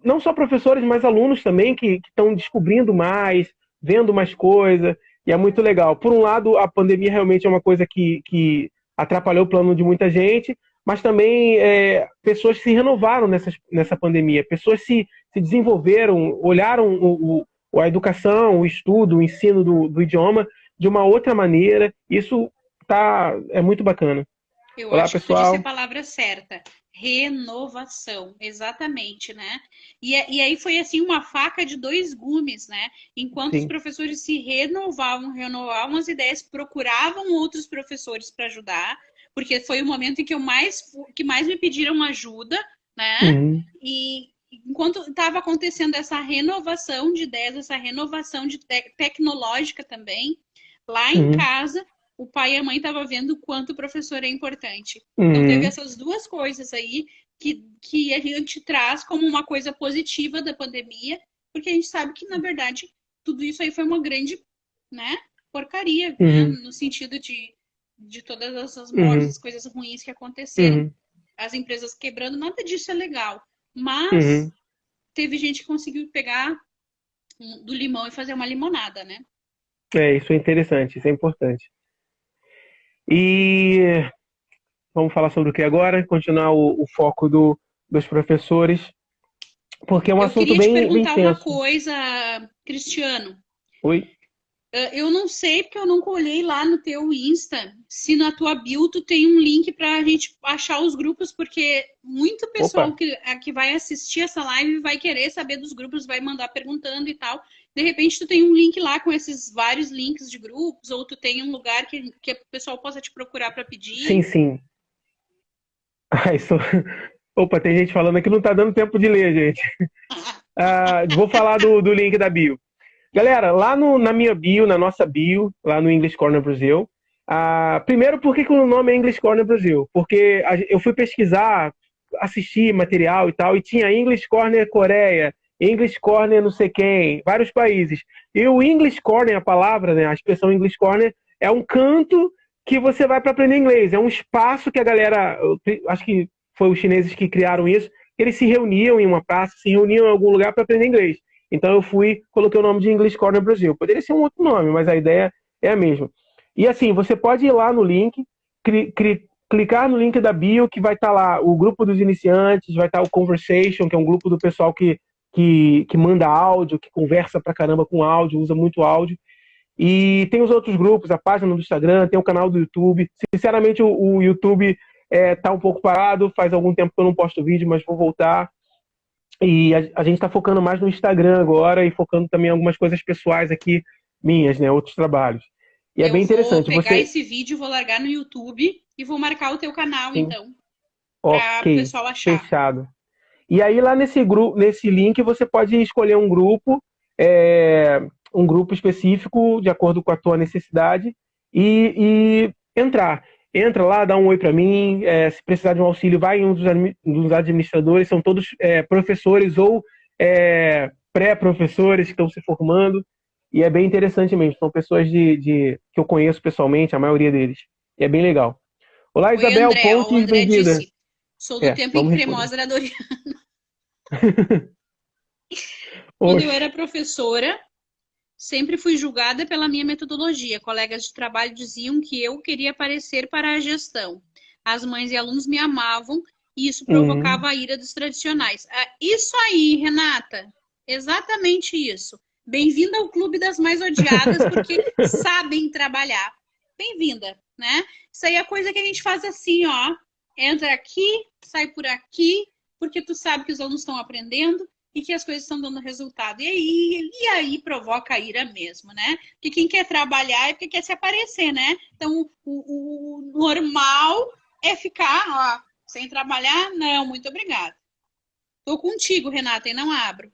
não só professores, mas alunos também, que estão descobrindo mais, vendo mais coisa, e é muito legal. Por um lado, a pandemia realmente é uma coisa que atrapalhou o plano de muita gente, mas também pessoas se renovaram nessa pandemia, pessoas se desenvolveram, olharam a educação, o estudo, o ensino do idioma de uma outra maneira. Isso é muito bacana. Olá, acho pessoal. Que tu disse a palavra certa. Renovação, exatamente, né? E aí foi assim uma faca de 2 gumes, né? Enquanto Sim. Os professores se renovavam as ideias, procuravam outros professores para ajudar, porque foi o momento em que que mais me pediram ajuda, né? Uhum. E enquanto estava acontecendo essa renovação de ideias, essa renovação tecnológica também, lá em casa, o pai e a mãe estavam vendo o quanto o professor é importante. Então teve essas 2 coisas aí que a gente traz como uma coisa positiva da pandemia, porque a gente sabe que, na verdade, tudo isso aí foi uma grande, né, porcaria, né, no sentido de todas essas mortes, coisas ruins que aconteceram. As empresas quebrando, nada disso é legal. Mas teve gente que conseguiu pegar do limão e fazer uma limonada, né? Isso é interessante, isso é importante. E vamos falar sobre o que agora? Continuar o foco dos professores, porque é um assunto bem extenso. Eu queria te perguntar uma coisa, Cristiano. Oi? Eu não sei, porque eu não colhei lá no teu Insta, se na tua bio tu tem um link pra gente achar os grupos, porque muito pessoal que vai assistir essa live vai querer saber dos grupos, vai mandar perguntando e tal. De repente tu tem um link lá com esses vários links de grupos, ou tu tem um lugar que o pessoal possa te procurar para pedir. Sim. Ah, isso... Opa, tem gente falando aqui que não tá dando tempo de ler, gente. Vou falar do link da bio. Galera, lá na minha bio, na nossa bio, lá no English Corner Brasil, primeiro, por que o nome é English Corner Brasil? Porque eu fui pesquisar, assistir material e tal, e tinha English Corner Coreia, English Corner não sei quem, vários países. E o English Corner, a palavra, né, a expressão English Corner, é um canto que você vai para aprender inglês. É um espaço que a galera, acho que foi os chineses que criaram isso, eles se reuniam em uma praça, se reuniam em algum lugar para aprender inglês. Então eu coloquei o nome de English Corner Brasil. Poderia ser um outro nome, mas a ideia é a mesma. E assim, você pode ir lá no link, clicar no link da bio, que vai estar lá o grupo dos iniciantes, vai estar o Conversation, que é um grupo do pessoal que manda áudio, que conversa pra caramba com áudio, usa muito áudio. E tem os outros grupos, a página do Instagram, tem o canal do YouTube. Sinceramente, o YouTube tá um pouco parado, faz algum tempo que eu não posto vídeo, mas vou voltar. E a gente está focando mais no Instagram agora e focando também em algumas coisas pessoais aqui, minhas, né? Outros trabalhos. E é bem interessante. Eu vou pegar esse vídeo, vou largar no YouTube e vou marcar o teu canal, Sim. então. Para o pessoal achar. Fechado. E aí lá nesse link você pode escolher um grupo específico, de acordo com a tua necessidade, e entrar. Entra lá, dá um oi para mim, se precisar de um auxílio, vai em um dos administradores, são todos professores ou pré-professores que estão se formando, e é bem interessante mesmo, são pessoas que eu conheço pessoalmente, a maioria deles, e é bem legal. Olá, Isabel Pontes, bem-vinda. Sou do tempo em que Cremosa era Doriana. Quando eu era professora, sempre fui julgada pela minha metodologia. Colegas de trabalho diziam que eu queria aparecer para a gestão. As mães e alunos me amavam e isso provocava a ira dos tradicionais. Isso aí, Renata, exatamente isso. Bem-vinda ao clube das mais odiadas, porque sabem trabalhar. Bem-vinda, né? Isso aí é coisa que a gente faz assim, ó. Entra aqui, sai por aqui, porque tu sabe que os alunos estão aprendendo e que as coisas estão dando resultado. E aí provoca a ira mesmo, né? Porque quem quer trabalhar é porque quer se aparecer, né? Então, o normal é ficar, ó, sem trabalhar? Não, muito obrigada. Tô contigo, Renata, e não abro.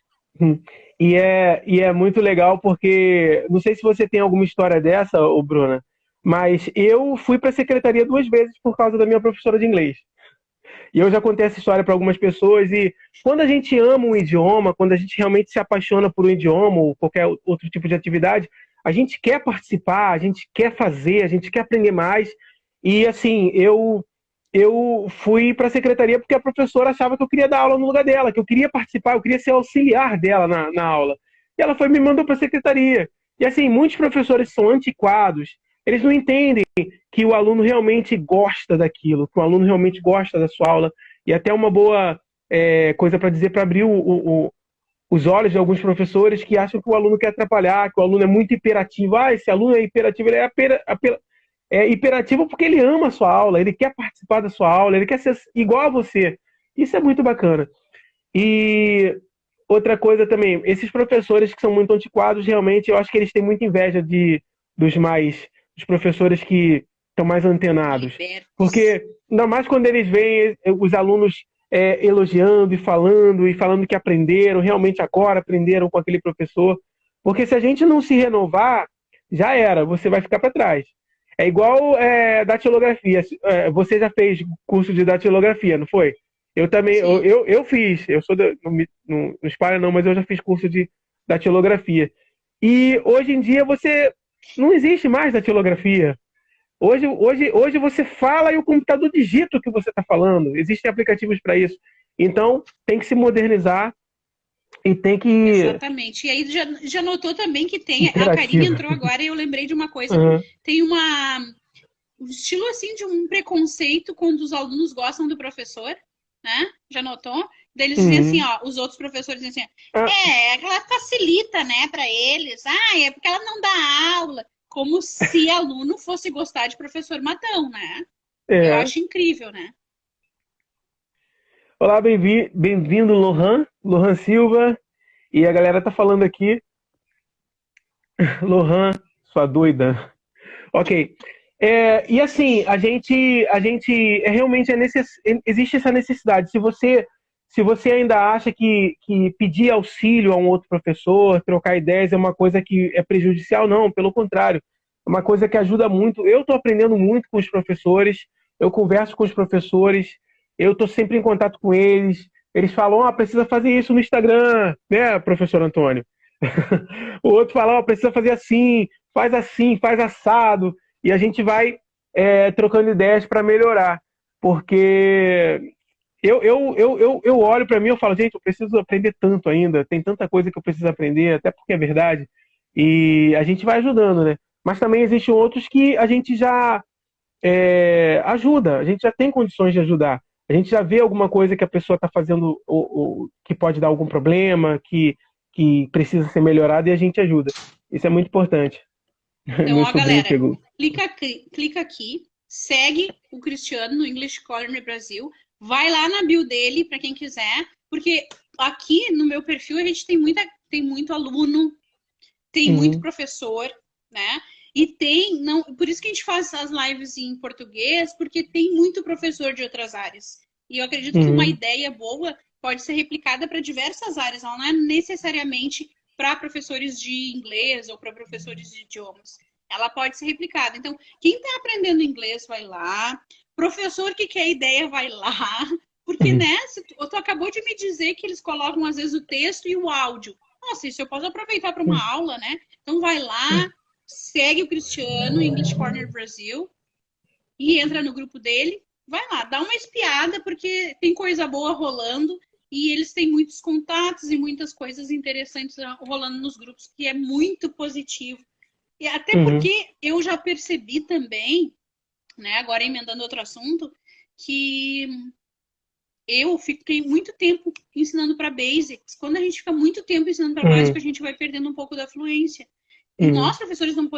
E é muito legal porque, não sei se você tem alguma história dessa, Bruna, mas eu fui para a secretaria 2 vezes por causa da minha professora de inglês. E eu já contei essa história para algumas pessoas, e quando a gente ama um idioma, quando a gente realmente se apaixona por um idioma ou qualquer outro tipo de atividade, a gente quer participar, a gente quer fazer, a gente quer aprender mais. E assim, eu fui para a secretaria porque a professora achava que eu queria dar aula no lugar dela, que eu queria participar, eu queria ser auxiliar dela na aula. E ela me mandou para a secretaria. E assim, muitos professores são antiquados, eles não entendem que o aluno realmente gosta daquilo, que o aluno realmente gosta da sua aula. E até uma boa coisa para dizer, para abrir os olhos de alguns professores que acham que o aluno quer atrapalhar, que o aluno é muito hiperativo. Esse aluno é hiperativo, ele é hiperativo porque ele ama a sua aula, ele quer participar da sua aula, ele quer ser igual a você. Isso é muito bacana. E outra coisa também, esses professores que são muito antiquados, realmente, eu acho que eles têm muita inveja dos professores que estão mais antenados. Porque, ainda mais quando eles veem os alunos elogiando e falando que aprenderam, realmente agora aprenderam com aquele professor. Porque se a gente não se renovar, já era, você vai ficar para trás. É igual datilografia. Você já fez curso de datilografia, não foi? Eu também, eu fiz. Eu sou não espalha não, mas eu já fiz curso de datilografia. E hoje em dia não existe mais datilografia. Hoje você fala e o computador digita o que você está falando. Existem aplicativos para isso. Então, tem que se modernizar e tem que... Exatamente. E aí já notou também que tem... A Karine entrou agora e eu lembrei de uma coisa. Tem um estilo assim de um preconceito quando os alunos gostam do professor, né? Já notou? Daí eles dizem assim, ó, os outros professores dizem assim, ela facilita, né, para eles. É porque ela não dá aula. Como se aluno fosse gostar de professor matão, né? Eu acho incrível, né? Olá, bem-vindo, Lohan Silva. E a galera tá falando aqui. Lohan, sua doida. Ok. E assim, realmente existe essa necessidade. Se você ainda acha que pedir auxílio a um outro professor, trocar ideias é uma coisa que é prejudicial, não, pelo contrário. É uma coisa que ajuda muito. Eu estou aprendendo muito com os professores, eu converso com os professores, eu estou sempre em contato com eles. Eles falam, precisa fazer isso no Instagram, né, professor Antônio? O outro fala, precisa fazer assim, faz assado. E a gente vai trocando ideias para melhorar. Porque eu olho para mim e falo, gente, eu preciso aprender tanto ainda, tem tanta coisa que eu preciso aprender, até porque é verdade. E a gente vai ajudando, né? Mas também existem outros que a gente já ajuda, a gente já tem condições de ajudar. A gente já vê alguma coisa que a pessoa está fazendo que pode dar algum problema, que precisa ser melhorado e a gente ajuda. Isso é muito importante. Então, ó, galera, clica aqui, segue o Cristiano no English Corner Brasil, vai lá na bio dele, para quem quiser, porque aqui no meu perfil a gente tem muito aluno, tem muito professor, né? E por isso que a gente faz as lives em português, porque tem muito professor de outras áreas. E eu acredito que uma ideia boa pode ser replicada para diversas áreas, ela não é necessariamente para professores de inglês ou para professores de idiomas. Ela pode ser replicada. Então, quem está aprendendo inglês vai lá, professor que quer ideia vai lá, porque, né, tu acabou de me dizer que eles colocam, às vezes, o texto e o áudio. Nossa, isso eu posso aproveitar para uma aula, né? Então, vai lá, segue o Cristiano, English Corner Brasil, e entra no grupo dele. Vai lá, dá uma espiada, porque tem coisa boa rolando. E eles têm muitos contatos e muitas coisas interessantes rolando nos grupos, que é muito positivo. E até porque eu já percebi também, né, agora emendando outro assunto, que eu fiquei muito tempo ensinando para Basics. Quando a gente fica muito tempo ensinando para Básico, a gente vai perdendo um pouco da fluência. E nós, professores, não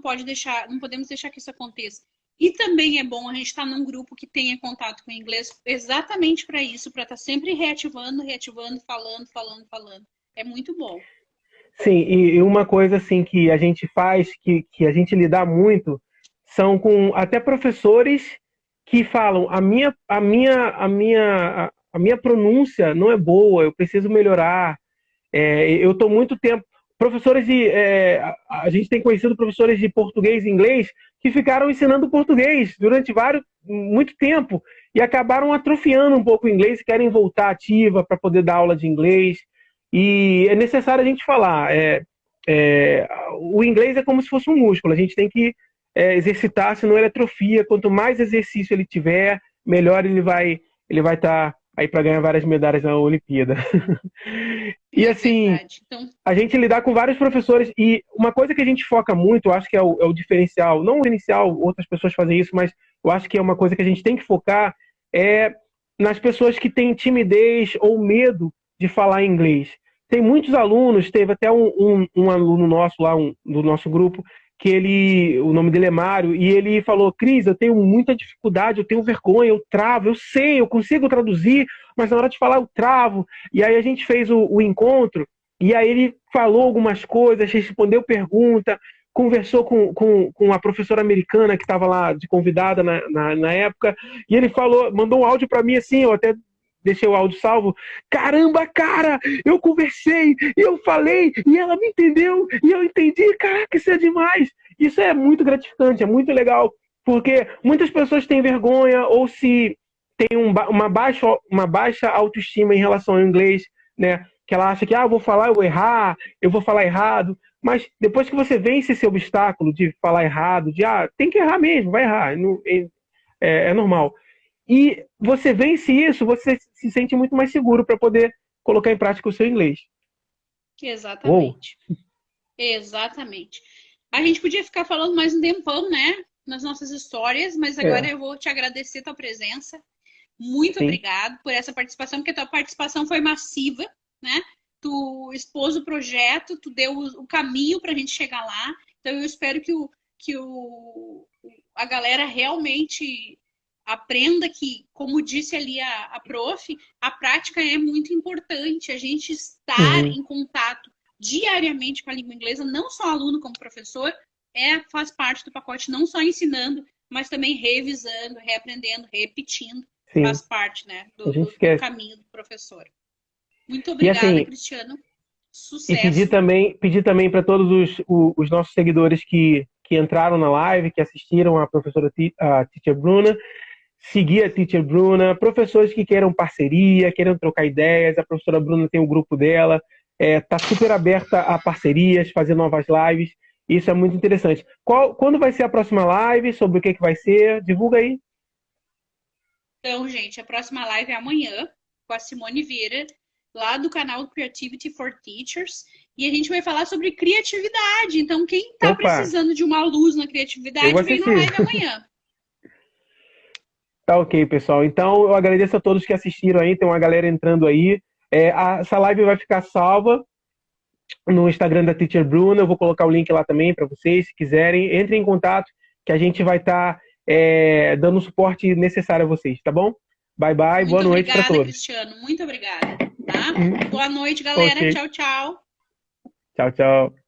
podemos deixar que isso aconteça. E também é bom a gente estar num grupo que tenha contato com o inglês exatamente para isso, para estar sempre reativando, falando. É muito bom. Sim, e uma coisa assim que a gente faz, que a gente lida muito, são com até professores que falam a minha pronúncia não é boa, eu preciso melhorar. Eu estou muito tempo. Professores a gente tem conhecido professores de português e inglês que ficaram ensinando português durante muito tempo e acabaram atrofiando um pouco o inglês e querem voltar ativa para poder dar aula de inglês. E é necessário a gente falar. O inglês é como se fosse um músculo, a gente tem que exercitar, senão ele atrofia. Quanto mais exercício ele tiver, melhor ele vai estar aí para ganhar várias medalhas na Olimpíada. E assim, então, a gente lidar com vários professores, e uma coisa que a gente foca muito, eu acho que é o diferencial, não o inicial, outras pessoas fazem isso, mas eu acho que é uma coisa que a gente tem que focar, nas pessoas que têm timidez ou medo de falar inglês. Tem muitos alunos, teve até um aluno nosso lá, do nosso grupo, que o nome dele é Mário, e ele falou, Cris, eu tenho muita dificuldade, eu tenho vergonha, eu travo, eu sei, eu consigo traduzir, mas na hora de falar eu travo. E aí a gente fez o encontro, e aí ele falou algumas coisas, respondeu pergunta, conversou com a professora americana que estava lá de convidada na época, e ele mandou um áudio para mim assim, eu até deixei o áudio salvo. Caramba, cara, eu conversei, eu falei, e ela me entendeu, e eu entendi. Caraca, isso é demais. Isso é muito gratificante, é muito legal, porque muitas pessoas têm vergonha ou se tem uma baixa autoestima em relação ao inglês, né? Que ela acha que, eu vou falar, eu vou errar, eu vou falar errado. Mas depois que você vence esse obstáculo de falar errado, tem que errar mesmo, vai errar, é normal. E você vence isso, você se sente muito mais seguro para poder colocar em prática o seu inglês. Exatamente. Exatamente. A gente podia ficar falando mais um tempão, né? Nas nossas histórias, mas agora eu vou te agradecer a tua presença. Muito obrigado por essa participação, porque a tua participação foi massiva, né? Tu expôs o projeto, tu deu o caminho para a gente chegar lá. Então eu espero que a galera realmente aprenda que, como disse ali a prof, a prática é muito importante. A gente estar em contato diariamente com a língua inglesa, não só aluno como professor, faz parte do pacote, não só ensinando, mas também revisando, reaprendendo, repetindo. Sim, Faz parte, né, a gente do esquece. caminho do professor. Muito E obrigada, assim, Cristiano. e Sucesso. pedir também para todos os nossos seguidores que entraram na live, que assistiram a professora a Teacher Bruna, seguir a Teacher Bruna, professores que queiram parceria, queiram trocar ideias, a professora Bruna tem o grupo dela, tá super aberta a parcerias, fazer novas lives, isso é muito interessante. Quando vai ser a próxima live, sobre o que vai ser? Divulga aí. Então, gente, a próxima live é amanhã, com a Simone Vieira, lá do canal Creativity for Teachers, e a gente vai falar sobre criatividade. Então, quem está Opa! precisando de uma luz na Eu criatividade, vou vem na assistir. live amanhã. Tá ok, pessoal. Então, eu agradeço a todos que assistiram aí. Tem uma galera entrando aí. Essa live vai ficar salva no Instagram da Teacher Bruna. Eu vou colocar o link lá também para vocês. Se quiserem, entrem em contato que a gente vai estar dando o suporte necessário a vocês, tá bom? Bye, bye. Muito Boa noite para obrigada, todos. Cristiano. Muito obrigada. Tá? Boa noite, galera. Ok. Tchau, tchau. Tchau, tchau.